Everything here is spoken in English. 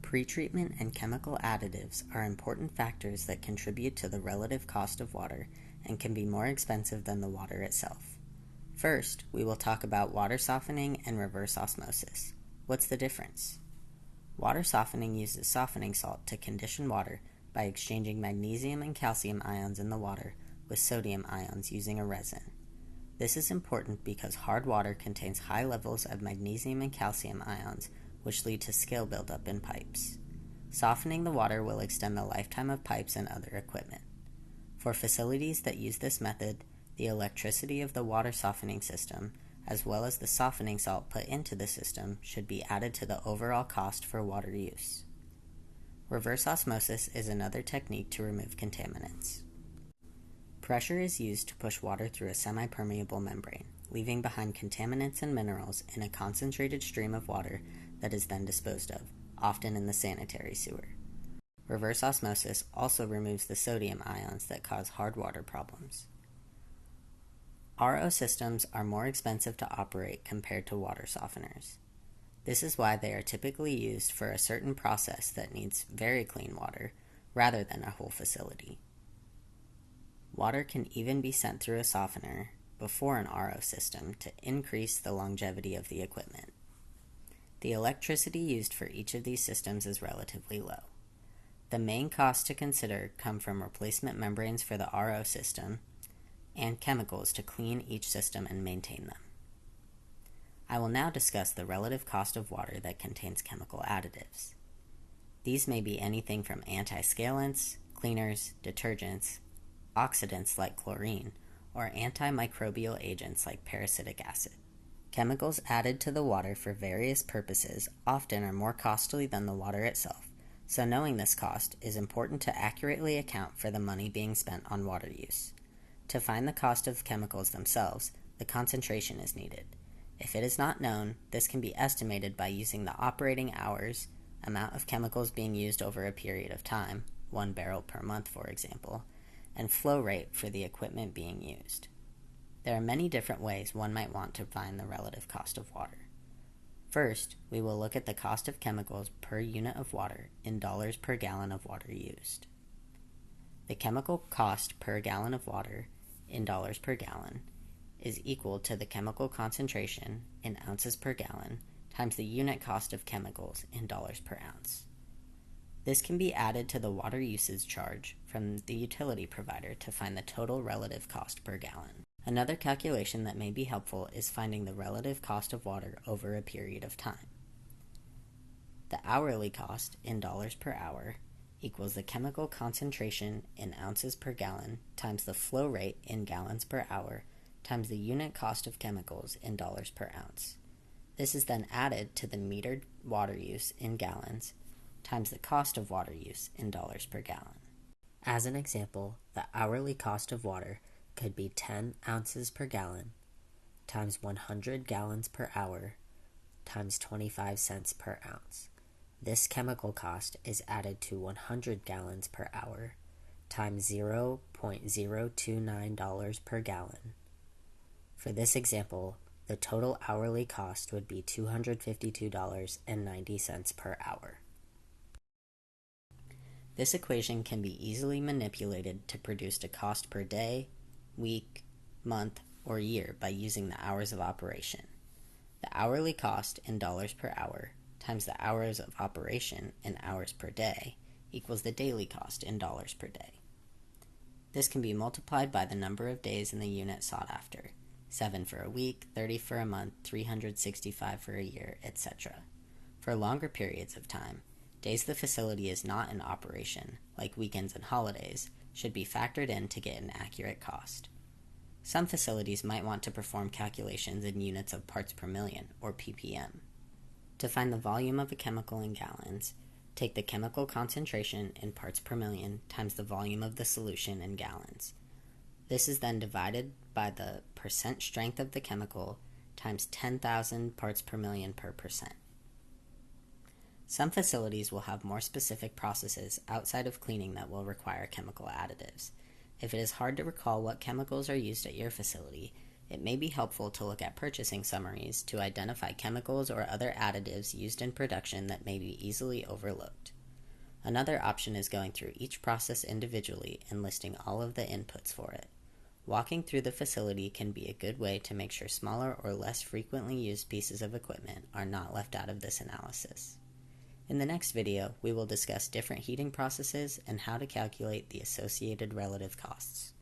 Pretreatment and chemical additives are important factors that contribute to the relative cost of water and can be more expensive than the water itself. First, we will talk about water softening and reverse osmosis. What's the difference? Water softening uses softening salt to condition water by exchanging magnesium and calcium ions in the water with sodium ions using a resin. This is important because hard water contains high levels of magnesium and calcium ions, which lead to scale buildup in pipes. Softening the water will extend the lifetime of pipes and other equipment. For facilities that use this method, the electricity of the water softening system, as well as the softening salt put into the system, should be added to the overall cost for water use. Reverse osmosis is another technique to remove contaminants. Pressure is used to push water through a semi-permeable membrane, leaving behind contaminants and minerals in a concentrated stream of water that is then disposed of, often in the sanitary sewer. Reverse osmosis also removes the sodium ions that cause hard water problems. RO systems are more expensive to operate compared to water softeners. This is why they are typically used for a certain process that needs very clean water, rather than a whole facility. Water can even be sent through a softener before an RO system to increase the longevity of the equipment. The electricity used for each of these systems is relatively low. The main costs to consider come from replacement membranes for the RO system and chemicals to clean each system and maintain them. I will now discuss the relative cost of water that contains chemical additives. These may be anything from anti-scalants, cleaners, detergents, oxidants like chlorine, or antimicrobial agents like parasitic acid. Chemicals added to the water for various purposes often are more costly than the water itself, so knowing this cost is important to accurately account for the money being spent on water use. To find the cost of chemicals themselves, the concentration is needed. If it is not known, this can be estimated by using the operating hours, amount of chemicals being used over a period of time, 1 barrel per month for example, and flow rate for the equipment being used. There are many different ways one might want to find the relative cost of water. First, we will look at the cost of chemicals per unit of water in dollars per gallon of water used. The chemical cost per gallon of water in dollars per gallon is equal to the chemical concentration in ounces per gallon times the unit cost of chemicals in dollars per ounce. This can be added to the water usage charge from the utility provider to find the total relative cost per gallon. Another calculation that may be helpful is finding the relative cost of water over a period of time. The hourly cost in dollars per hour equals the chemical concentration in ounces per gallon times the flow rate in gallons per hour times the unit cost of chemicals in dollars per ounce. This is then added to the metered water use in gallons times the cost of water use in dollars per gallon. As an example, the hourly cost of water could be 10 ounces per gallon times 100 gallons per hour times 25 cents per ounce. This chemical cost is added to 100 gallons per hour times $0.029 per gallon. For this example, the total hourly cost would be $252.90 per hour. This equation can be easily manipulated to produce a cost per day, week, month, or year by using the hours of operation. The hourly cost in dollars per hour times the hours of operation in hours per day equals the daily cost in dollars per day. This can be multiplied by the number of days in the unit sought after, 7 for a week, 30 for a month, 365 for a year, etc. For longer periods of time, days the facility is not in operation, like weekends and holidays, should be factored in to get an accurate cost. Some facilities might want to perform calculations in units of parts per million, or ppm. To find the volume of a chemical in gallons, take the chemical concentration in parts per million times the volume of the solution in gallons. This is then divided by the percent strength of the chemical times 10,000 parts per million per percent. Some facilities will have more specific processes outside of cleaning that will require chemical additives. If it is hard to recall what chemicals are used at your facility, It may be helpful to look at purchasing summaries to identify chemicals or other additives used in production that may be easily overlooked. Another option is going through each process individually and listing all of the inputs for it. Walking through the facility can be a good way to make sure smaller or less frequently used pieces of equipment are not left out of this analysis. In the next video, we will discuss different heating processes and how to calculate the associated relative costs.